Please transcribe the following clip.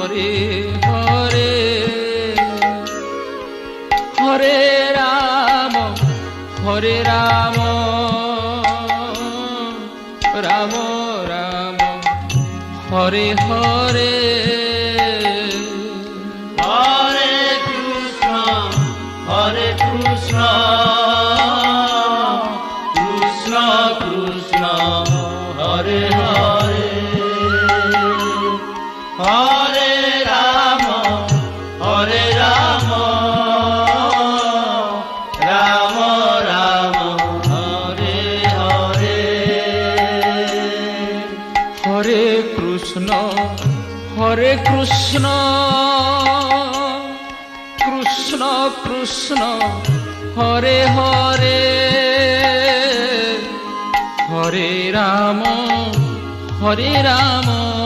Hare Hare Hare Ram Hare Ram Ram Ram Hare Hare Hare Krishna Krishna Krishna Hare Hare Hare Ram Ram Ram Hare Hare Hare Krishna Krishna Krishna Hare Hare Hare Ram